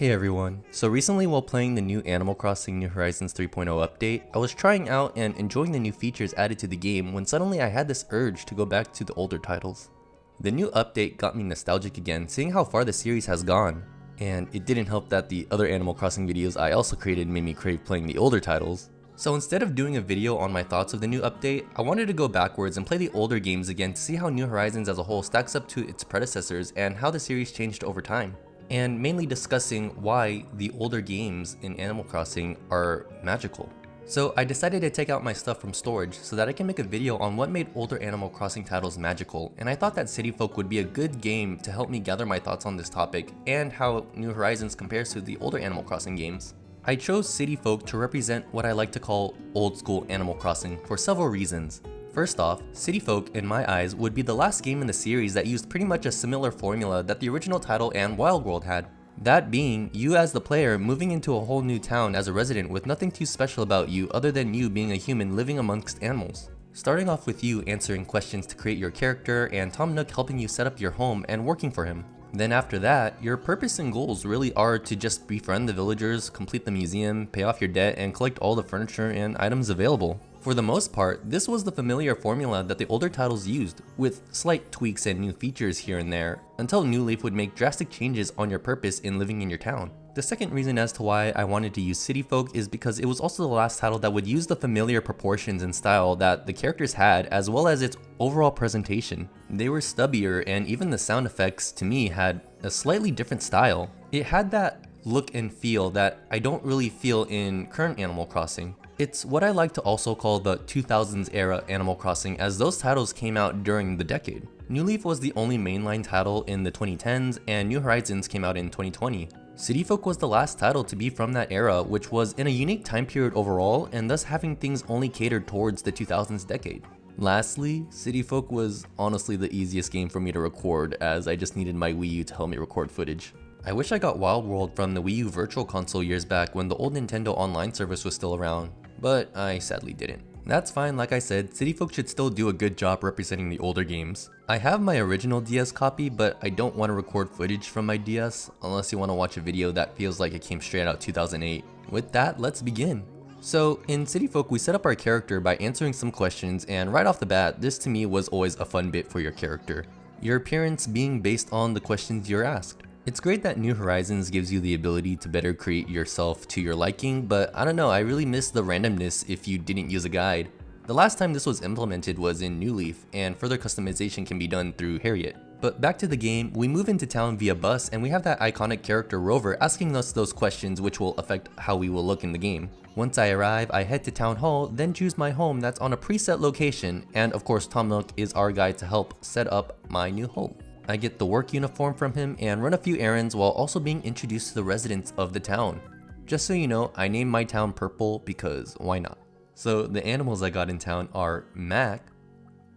Hey everyone, so recently while playing the new Animal Crossing New Horizons 3.0 update, I was trying out and enjoying the new features added to the game when suddenly I had this urge to go back to the older titles. The new update got me nostalgic again, seeing how far the series has gone, and it didn't help that the other Animal Crossing videos I also created made me crave playing the older titles. So instead of doing a video on my thoughts of the new update, I wanted to go backwards and play the older games again to see how New Horizons as a whole stacks up to its predecessors and how the series changed over time. And mainly discussing why the older games in Animal Crossing are magical. So I decided to take out my stuff from storage so that I can make a video on what made older Animal Crossing titles magical, and I thought that City Folk would be a good game to help me gather my thoughts on this topic and how New Horizons compares to the older Animal Crossing games. I chose City Folk to represent what I like to call old school Animal Crossing for several reasons. First off, City Folk, in my eyes, would be the last game in the series that used pretty much a similar formula that the original title and Wild World had. That being, you as the player moving into a whole new town as a resident with nothing too special about you other than you being a human living amongst animals. Starting off with you answering questions to create your character and Tom Nook helping you set up your home and working for him. Then after that, your purpose and goals really are to just befriend the villagers, complete the museum, pay off your debt, and collect all the furniture and items available. For the most part, this was the familiar formula that the older titles used, with slight tweaks and new features here and there, until New Leaf would make drastic changes on your purpose in living in your town. The second reason as to why I wanted to use City Folk is because it was also the last title that would use the familiar proportions and style that the characters had, as well as its overall presentation. They were stubbier, and even the sound effects to me had a slightly different style. It had that look and feel that I don't really feel in current Animal Crossing. It's what I like to also call the 2000s era Animal Crossing, as those titles came out during the decade. New Leaf was the only mainline title in the 2010s, and New Horizons came out in 2020. City Folk was the last title to be from that era, which was in a unique time period overall, and thus having things only catered towards the 2000s decade. Lastly, City Folk was honestly the easiest game for me to record, as I just needed my Wii U to help me record footage. I wish I got Wild World from the Wii U Virtual Console years back when the old Nintendo Online service was still around, but I sadly didn't. That's fine, like I said, City Folk should still do a good job representing the older games. I have my original DS copy, but I don't want to record footage from my DS unless you want to watch a video that feels like it came straight out 2008. With that, let's begin. So in City Folk, we set up our character by answering some questions, and right off the bat, this to me was always a fun bit for your character. Your appearance being based on the questions you're asked. It's great that New Horizons gives you the ability to better create yourself to your liking, but I don't know, I really miss the randomness if you didn't use a guide. The last time this was implemented was in New Leaf, and further customization can be done through Harriet. But back to the game, we move into town via bus, and we have that iconic character Rover asking us those questions which will affect how we will look in the game. Once I arrive, I head to Town Hall, then choose my home that's on a preset location, and of course Tom Nook is our guide to help set up my new home. I get the work uniform from him and run a few errands while also being introduced to the residents of the town. Just so you know, I named my town Purple because why not? So the animals I got in town are Mac,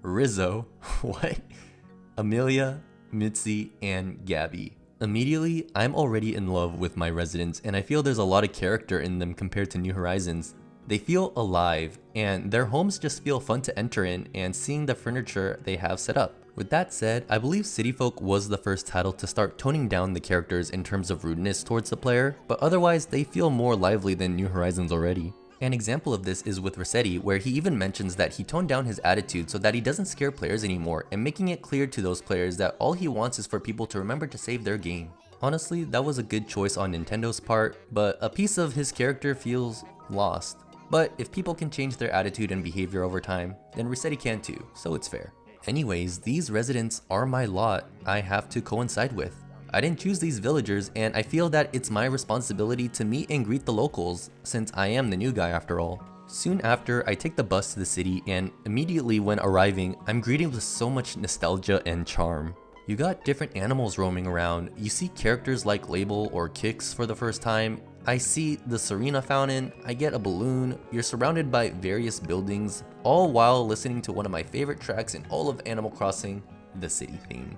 Rizzo, what? Amelia, Mitzi, and Gabby. Immediately, I'm already in love with my residents, and I feel there's a lot of character in them compared to New Horizons. They feel alive, and their homes just feel fun to enter in, and seeing the furniture they have set up. With that said, I believe City Folk was the first title to start toning down the characters in terms of rudeness towards the player, but otherwise they feel more lively than New Horizons already. An example of this is with Rossetti, where he even mentions that he toned down his attitude so that he doesn't scare players anymore, and making it clear to those players that all he wants is for people to remember to save their game. Honestly, that was a good choice on Nintendo's part, but a piece of his character feels lost. But if people can change their attitude and behavior over time, then Rossetti can too, so it's fair. Anyways, these residents are my lot I have to coincide with. I didn't choose these villagers, and I feel that it's my responsibility to meet and greet the locals, since I am the new guy after all. Soon after, I take the bus to the city, and immediately when arriving, I'm greeted with so much nostalgia and charm. You got different animals roaming around, you see characters like Label or Kix for the first time, I see the Serena fountain, I get a balloon, you're surrounded by various buildings, all while listening to one of my favorite tracks in all of Animal Crossing, the city theme.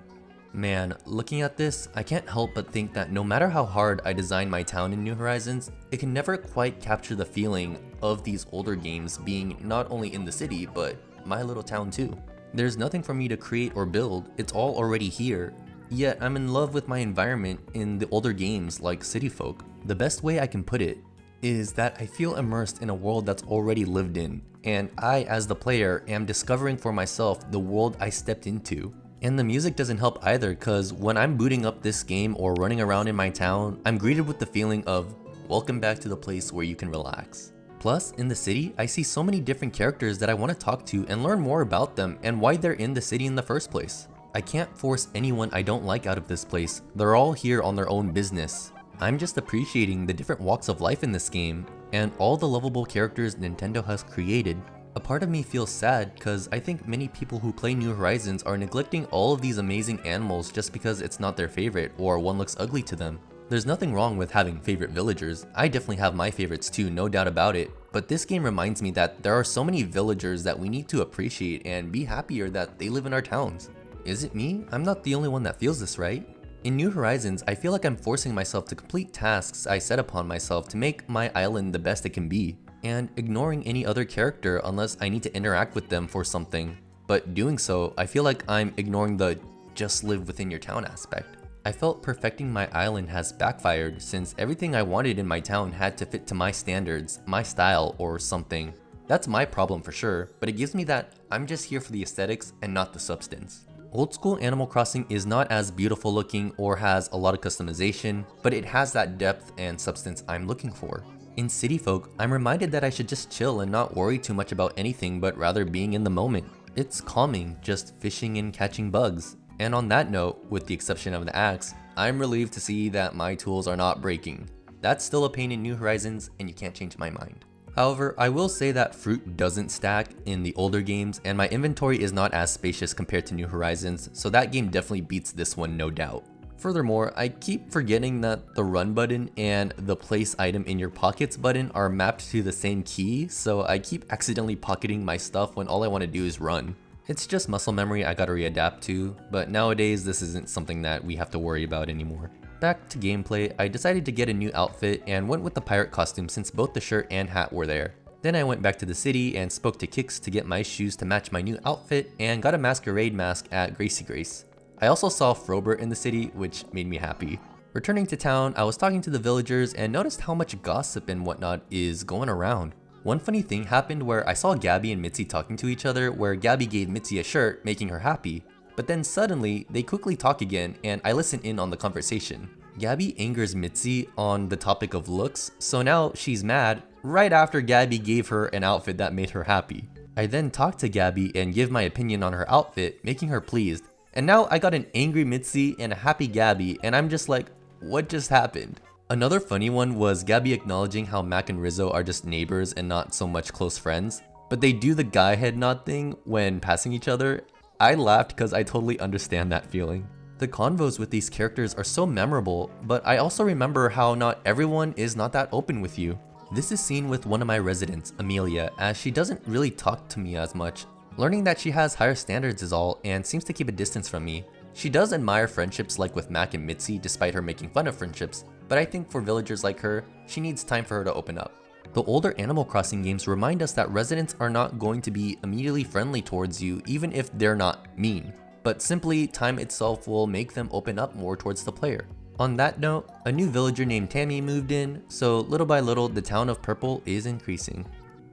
Man, looking at this, I can't help but think that no matter how hard I design my town in New Horizons, it can never quite capture the feeling of these older games being not only in the city, but my little town too. There's nothing for me to create or build, it's all already here. yet I'm in love with my environment in the older games like City Folk. The best way I can put it is that I feel immersed in a world that's already lived in, and I, as the player, am discovering for myself the world I stepped into. And the music doesn't help either, cause when I'm booting up this game or running around in my town, I'm greeted with the feeling of, welcome back to the place where you can relax. Plus, in the city, I see so many different characters that I want to talk to and learn more about them and why they're in the city in the first place. I can't force anyone I don't like out of this place, they're all here on their own business. I'm just appreciating the different walks of life in this game, and all the lovable characters Nintendo has created. A part of me feels sad because I think many people who play New Horizons are neglecting all of these amazing animals just because it's not their favorite or one looks ugly to them. There's nothing wrong with having favorite villagers, I definitely have my favorites too, no doubt about it, but this game reminds me that there are so many villagers that we need to appreciate and be happier that they live in our towns. Is it me? I'm not the only one that feels this, right? In New Horizons, I feel like I'm forcing myself to complete tasks I set upon myself to make my island the best it can be, and ignoring any other character unless I need to interact with them for something. But doing so, I feel like I'm ignoring the just live within your town aspect. I felt perfecting my island has backfired since everything I wanted in my town had to fit to my standards, my style, or something. That's my problem for sure, but it gives me that I'm just here for the aesthetics and not the substance. Old school Animal Crossing is not as beautiful looking or has a lot of customization, but it has that depth and substance I'm looking for. In City Folk, I'm reminded that I should just chill and not worry too much about anything but rather being in the moment. It's calming, just fishing and catching bugs. And on that note, with the exception of the axe, I'm relieved to see that my tools are not breaking. That's still a pain in New Horizons and you can't change my mind. However, I will say that fruit doesn't stack in the older games and my inventory is not as spacious compared to New Horizons, so that game definitely beats this one no doubt. Furthermore, I keep forgetting that the run button and the place item in your pockets button are mapped to the same key, so I keep accidentally pocketing my stuff when all I want to do is run. It's just muscle memory I gotta readapt to, but nowadays this isn't something that we have to worry about anymore. Back to gameplay, I decided to get a new outfit and went with the pirate costume since both the shirt and hat were there. Then I went back to the city and spoke to Kix to get my shoes to match my new outfit and got a masquerade mask at Gracie Grace. I also saw Frobert in the city, which made me happy. Returning to town, I was talking to the villagers and noticed how much gossip and whatnot is going around. One funny thing happened where I saw Gabby and Mitzi talking to each other where Gabby gave Mitzi a shirt, making her happy. But then suddenly, they quickly talk again and I listen in on the conversation. Gabby angers Mitzi on the topic of looks, so now she's mad right after Gabby gave her an outfit that made her happy. I then talk to Gabby and give my opinion on her outfit, making her pleased. And now I got an angry Mitzi and a happy Gabby and I'm just like, what just happened? Another funny one was Gabby acknowledging how Mac and Rizzo are just neighbors and not so much close friends. But they do the guy head nod thing when passing each other. I laughed because I totally understand that feeling. The convos with these characters are so memorable, but I also remember how not everyone is not that open with you. This is seen with one of my residents, Amelia, as she doesn't really talk to me as much. Learning that she has higher standards is all and seems to keep a distance from me. She does admire friendships like with Mac and Mitzi despite her making fun of friendships, but I think for villagers like her, she needs time for her to open up. The older Animal Crossing games remind us that residents are not going to be immediately friendly towards you even if they're not mean, but simply time itself will make them open up more towards the player. On that note, a new villager named Tammy moved in, so little by little the town of Purple is increasing.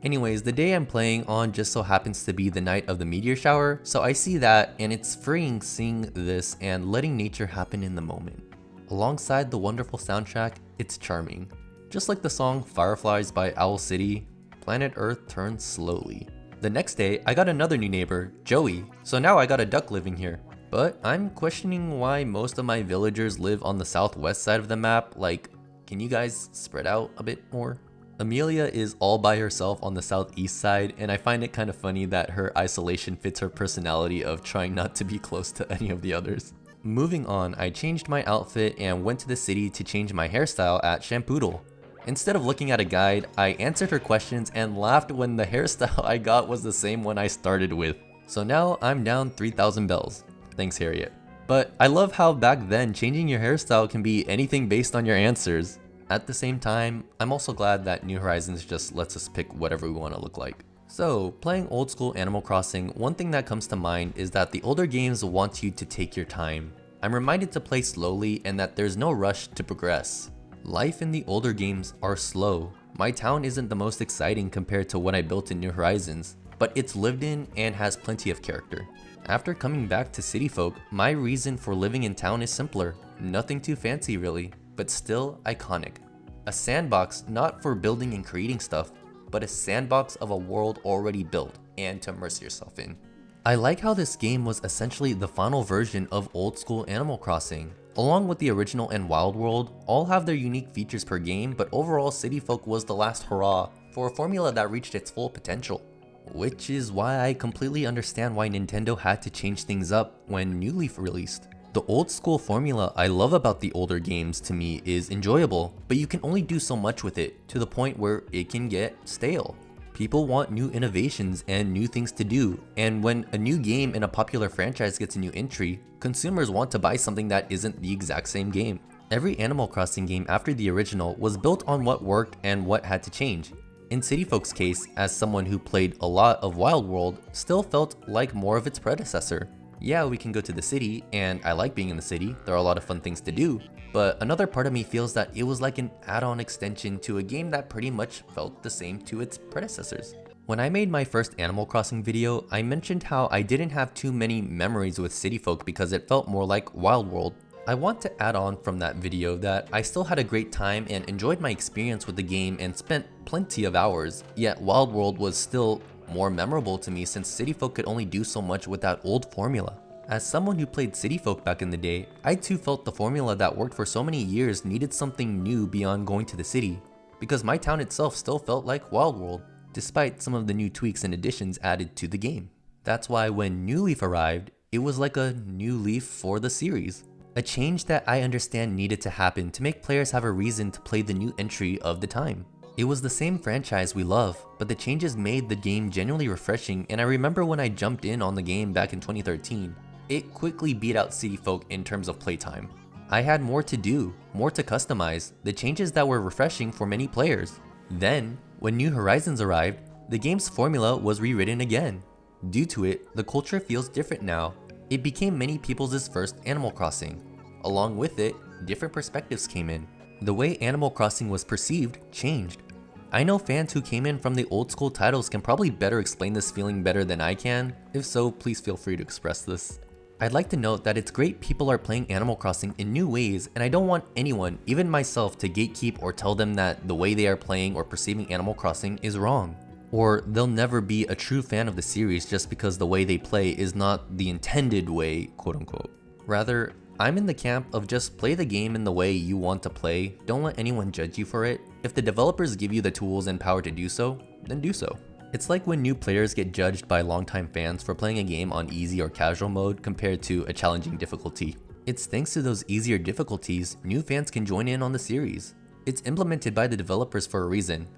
Anyways, the day I'm playing on just so happens to be the night of the meteor shower, so I see that and it's freeing seeing this and letting nature happen in the moment. Alongside the wonderful soundtrack, it's charming. Just like the song Fireflies by Owl City, planet Earth turns slowly. The next day, I got another new neighbor, Joey, so now I got a duck living here. But I'm questioning why most of my villagers live on the southwest side of the map, like, can you guys spread out a bit more? Amelia is all by herself on the southeast side, and I find it kind of funny that her isolation fits her personality of trying not to be close to any of the others. Moving on, I changed my outfit and went to the city to change my hairstyle at Shampoodle. Instead of looking at a guide, I answered her questions and laughed when the hairstyle I got was the same one I started with. So now I'm down 3,000 bells. Thanks, Harriet. But I love how back then changing your hairstyle can be anything based on your answers. At the same time, I'm also glad that New Horizons just lets us pick whatever we want to look like. So, playing old school Animal Crossing, one thing that comes to mind is that the older games want you to take your time. I'm reminded to play slowly and that there's no rush to progress. Life in the older games are slow. My town isn't the most exciting compared to what I built in New Horizons, but it's lived in and has plenty of character. After coming back to City Folk, my reason for living in town is simpler. Nothing too fancy really, but still iconic. A sandbox not for building and creating stuff, but a sandbox of a world already built and to immerse yourself in. I like how this game was essentially the final version of old school Animal Crossing. Along with the original and Wild World, all have their unique features per game, but overall City Folk was the last hurrah for a formula that reached its full potential. Which is why I completely understand why Nintendo had to change things up when New Leaf released. The old school formula I love about the older games to me is enjoyable, but you can only do so much with it to the point where it can get stale. People want new innovations and new things to do, and when a new game in a popular franchise gets a new entry, consumers want to buy something that isn't the exact same game. Every Animal Crossing game after the original was built on what worked and what had to change. In City Folk's case, as someone who played a lot of Wild World, still felt like more of its predecessor. Yeah, we can go to the city, and I like being in the city, there are a lot of fun things to do, but another part of me feels that it was like an add-on extension to a game that pretty much felt the same to its predecessors. When I made my first Animal Crossing video, I mentioned how I didn't have too many memories with City Folk because it felt more like Wild World. I want to add on from that video that I still had a great time and enjoyed my experience with the game and spent plenty of hours, yet Wild World was still more memorable to me since City Folk could only do so much with that old formula. As someone who played City Folk back in the day, I too felt the formula that worked for so many years needed something new beyond going to the city, because my town itself still felt like Wild World, despite some of the new tweaks and additions added to the game. That's why when New Leaf arrived, it was like a new leaf for the series. A change that I understand needed to happen to make players have a reason to play the new entry of the time. It was the same franchise we love, but the changes made the game genuinely refreshing, and I remember when I jumped in on the game back in 2013, it quickly beat out City Folk in terms of playtime. I had more to do, more to customize, the changes that were refreshing for many players. Then, when New Horizons arrived, the game's formula was rewritten again. Due to it, the culture feels different now. It became many people's first Animal Crossing. Along with it, different perspectives came in. The way Animal Crossing was perceived changed. I know fans who came in from the old school titles can probably better explain this feeling better than I can. If so, please feel free to express this. I'd like to note that it's great people are playing Animal Crossing in new ways, and I don't want anyone, even myself, to gatekeep or tell them that the way they are playing or perceiving Animal Crossing is wrong. Or they'll never be a true fan of the series just because the way they play is not the intended way, quote unquote. Rather, I'm in the camp of just play the game in the way you want to play, don't let anyone judge you for it. If the developers give you the tools and power to do so, then do so. It's like when new players get judged by longtime fans for playing a game on easy or casual mode compared to a challenging difficulty. It's thanks to those easier difficulties, new fans can join in on the series. It's implemented by the developers for a reason.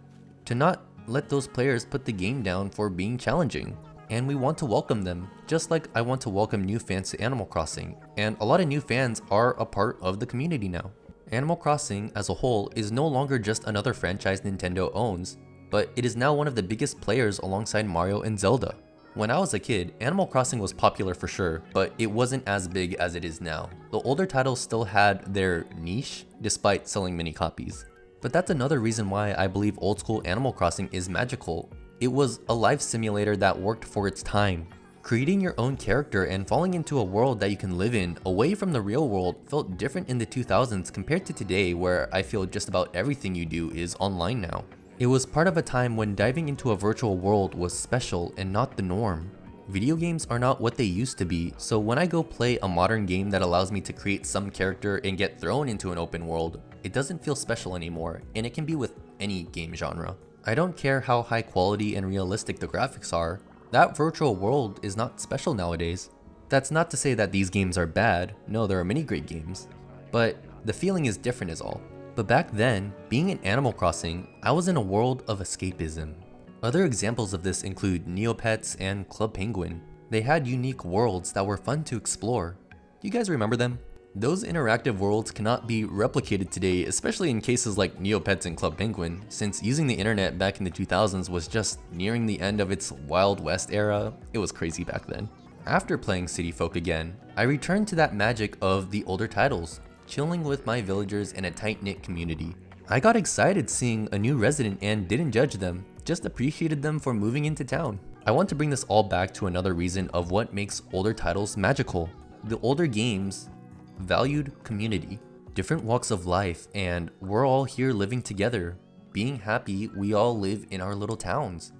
To not let those players put the game down for being challenging. And we want to welcome them, just like I want to welcome new fans to Animal Crossing, and a lot of new fans are a part of the community now. Animal Crossing as a whole is no longer just another franchise Nintendo owns, but it is now one of the biggest players alongside Mario and Zelda. When I was a kid, Animal Crossing was popular for sure, but it wasn't as big as it is now. The older titles still had their niche, despite selling many copies. But that's another reason why I believe old school Animal Crossing is magical. It was a life simulator that worked for its time. Creating your own character and falling into a world that you can live in away from the real world felt different in the 2000s compared to today, where I feel just about everything you do is online now. It was part of a time when diving into a virtual world was special and not the norm. Video games are not what they used to be, so when I go play a modern game that allows me to create some character and get thrown into an open world, it doesn't feel special anymore, and it can be with any game genre. I don't care how high quality and realistic the graphics are, that virtual world is not special nowadays. That's not to say that these games are bad, no, there are many great games, but the feeling is different is all. But back then, being in Animal Crossing, I was in a world of escapism. Other examples of this include Neopets and Club Penguin. They had unique worlds that were fun to explore. Do you guys remember them? Those interactive worlds cannot be replicated today, especially in cases like Neopets and Club Penguin, since using the internet back in the 2000s was just nearing the end of its Wild West era. It was crazy back then. After playing City Folk again, I returned to that magic of the older titles, chilling with my villagers in a tight-knit community. I got excited seeing a new resident and didn't judge them, just appreciated them for moving into town. I want to bring this all back to another reason of what makes older titles magical. The older games valued community, different walks of life, and we're all here living together, being happy we all live in our little towns,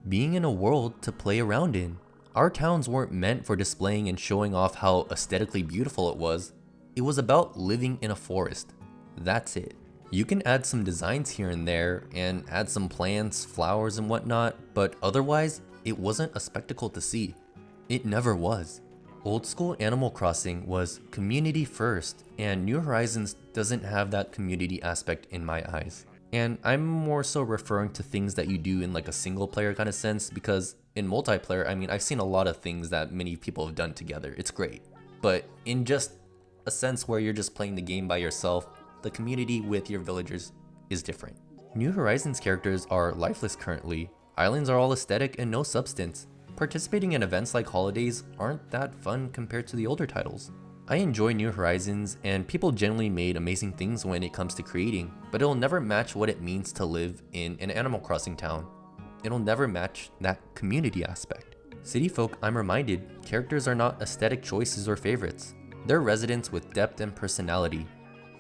being in a world to play around in. Our towns weren't meant for displaying and showing off how aesthetically beautiful it was. It was about living in a forest. That's it. You can add some designs here and there and add some plants, flowers and whatnot, but otherwise, it wasn't a spectacle to see. It never was. Old school Animal Crossing was community first, and New Horizons doesn't have that community aspect in my eyes. And I'm more so referring to things that you do in like a single player kind of sense, because in multiplayer, I mean, I've seen a lot of things that many people have done together. It's great. But in just a sense where you're just playing the game by yourself, the community with your villagers is different. New Horizons characters are lifeless currently. Islands are all aesthetic and no substance. Participating in events like holidays aren't that fun compared to the older titles. I enjoy New Horizons, and people generally made amazing things when it comes to creating, but it'll never match what it means to live in an Animal Crossing town. It'll never match that community aspect. City Folk, I'm reminded, characters are not aesthetic choices or favorites. They're residents with depth and personality.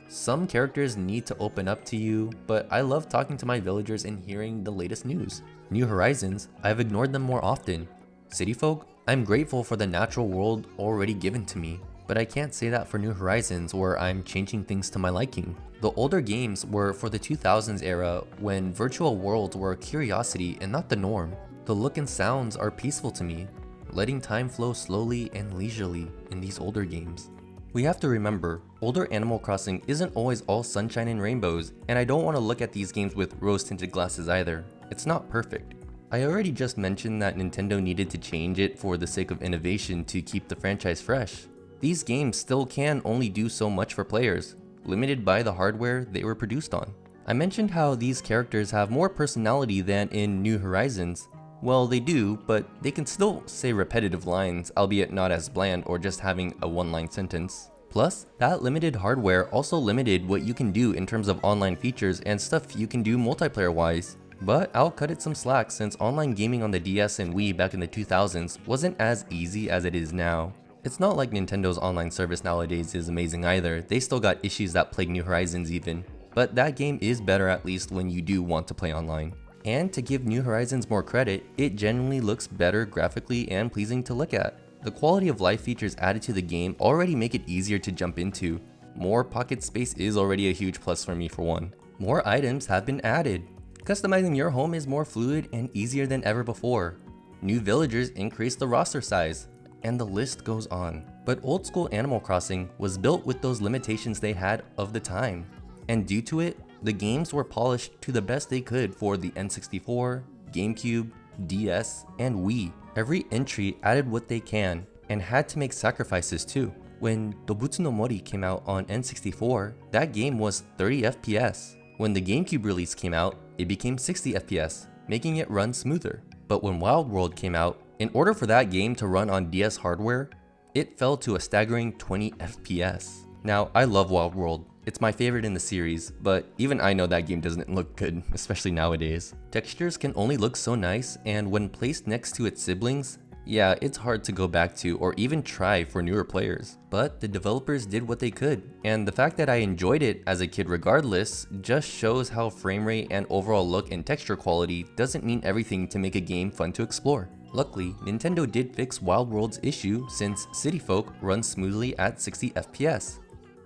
Some characters need to open up to you, but I love talking to my villagers and hearing the latest news. New Horizons, I've ignored them more often. City Folk, I'm grateful for the natural world already given to me, but I can't say that for New Horizons where I'm changing things to my liking. The older games were for the 2000s era when virtual worlds were a curiosity and not the norm. The look and sounds are peaceful to me, letting time flow slowly and leisurely in these older games. We have to remember, older Animal Crossing isn't always all sunshine and rainbows, and I don't want to look at these games with rose-tinted glasses either. It's not perfect. I already just mentioned that Nintendo needed to change it for the sake of innovation to keep the franchise fresh. These games still can only do so much for players, limited by the hardware they were produced on. I mentioned how these characters have more personality than in New Horizons. Well, they do, but they can still say repetitive lines, albeit not as bland or just having a one-line sentence. Plus, that limited hardware also limited what you can do in terms of online features and stuff you can do multiplayer-wise. But I'll cut it some slack since online gaming on the DS and Wii back in the 2000s wasn't as easy as it is now. It's not like Nintendo's online service nowadays is amazing either. They still got issues that plague New Horizons even. But that game is better at least when you do want to play online. And to give New Horizons more credit, it genuinely looks better graphically and pleasing to look at. The quality of life features added to the game already make it easier to jump into. More pocket space is already a huge plus for me for one. More items have been added. Customizing your home is more fluid and easier than ever before. New villagers increased the roster size, and the list goes on. But old school Animal Crossing was built with those limitations they had of the time. And due to it, the games were polished to the best they could for the N64, GameCube, DS, and Wii. Every entry added what they can, and had to make sacrifices too. When Dobutsu no Mori came out on N64, that game was 30 FPS. When the GameCube release came out, it became 60 FPS, making it run smoother. But when Wild World came out, in order for that game to run on DS hardware, it fell to a staggering 20 FPS. Now, I love Wild World. It's my favorite in the series, but even I know that game doesn't look good, especially nowadays. Textures can only look so nice, and when placed next to its siblings, yeah, it's hard to go back to or even try for newer players. But the developers did what they could, and the fact that I enjoyed it as a kid regardless just shows how frame rate and overall look and texture quality doesn't mean everything to make a game fun to explore. Luckily, Nintendo did fix Wild World's issue since City Folk runs smoothly at 60 FPS.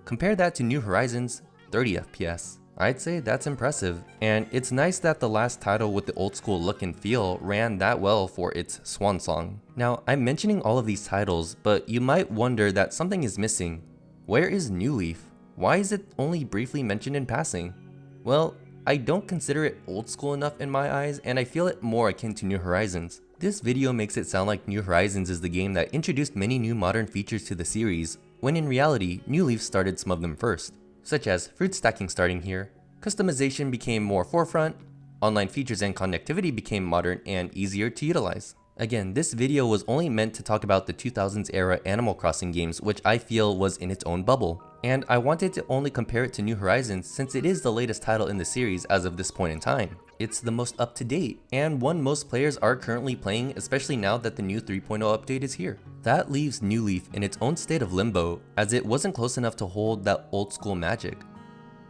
Compare that to New Horizons, 30 FPS. I'd say that's impressive, and it's nice that the last title with the old school look and feel ran that well for its swan song. Now, I'm mentioning all of these titles, but you might wonder that something is missing. Where is New Leaf? Why is it only briefly mentioned in passing? Well, I don't consider it old school enough in my eyes, and I feel it more akin to New Horizons. This video makes it sound like New Horizons is the game that introduced many new modern features to the series, when in reality, New Leaf started some of them first, such as fruit stacking starting here, customization became more forefront, online features and connectivity became modern and easier to utilize. Again, this video was only meant to talk about the 2000s era Animal Crossing games, which I feel was in its own bubble. And I wanted to only compare it to New Horizons since it is the latest title in the series as of this point in time. It's the most up to date, and one most players are currently playing, especially now that the new 3.0 update is here. That leaves New Leaf in its own state of limbo, as it wasn't close enough to hold that old school magic.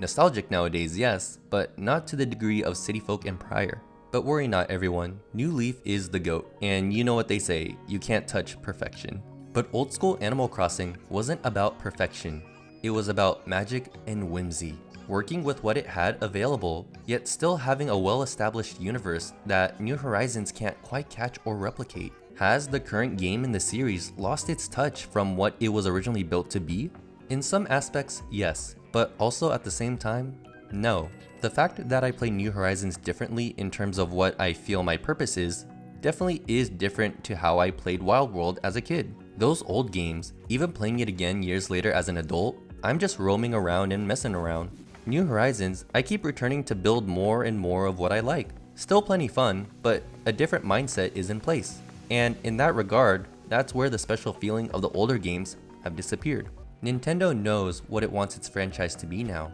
Nostalgic nowadays, yes, but not to the degree of City Folk and prior. But worry not everyone, New Leaf is the GOAT, and you know what they say, you can't touch perfection. But old school Animal Crossing wasn't about perfection, it was about magic and whimsy. Working with what it had available, yet still having a well-established universe that New Horizons can't quite catch or replicate. Has the current game in the series lost its touch from what it was originally built to be? In some aspects, yes, but also at the same time, no. The fact that I play New Horizons differently in terms of what I feel my purpose is, definitely is different to how I played Wild World as a kid. Those old games, even playing it again years later as an adult, I'm just roaming around and messing around. New Horizons, I keep returning to build more and more of what I like. Still plenty fun, but a different mindset is in place. And in that regard, that's where the special feeling of the older games have disappeared. Nintendo knows what it wants its franchise to be now,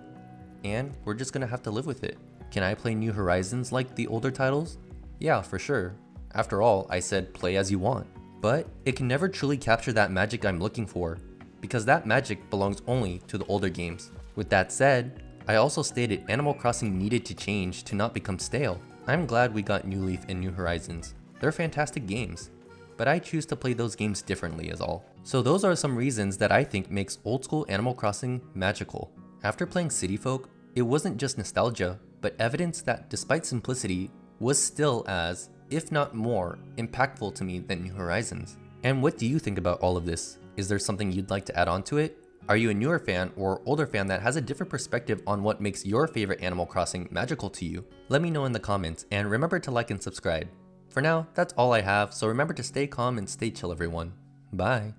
and we're just gonna have to live with it. Can I play New Horizons like the older titles? Yeah, for sure. After all, I said play as you want. But it can never truly capture that magic I'm looking for, because that magic belongs only to the older games. With that said, I also stated Animal Crossing needed to change to not become stale. I'm glad we got New Leaf and New Horizons. They're fantastic games, but I choose to play those games differently is all. So those are some reasons that I think makes old school Animal Crossing magical. After playing City Folk, it wasn't just nostalgia, but evidence that despite simplicity, was still as, if not more, impactful to me than New Horizons. And what do you think about all of this? Is there something you'd like to add on to it? Are you a newer fan or older fan that has a different perspective on what makes your favorite Animal Crossing magical to you? Let me know in the comments, and remember to like and subscribe. For now, that's all I have, so remember to stay calm and stay chill everyone. Bye!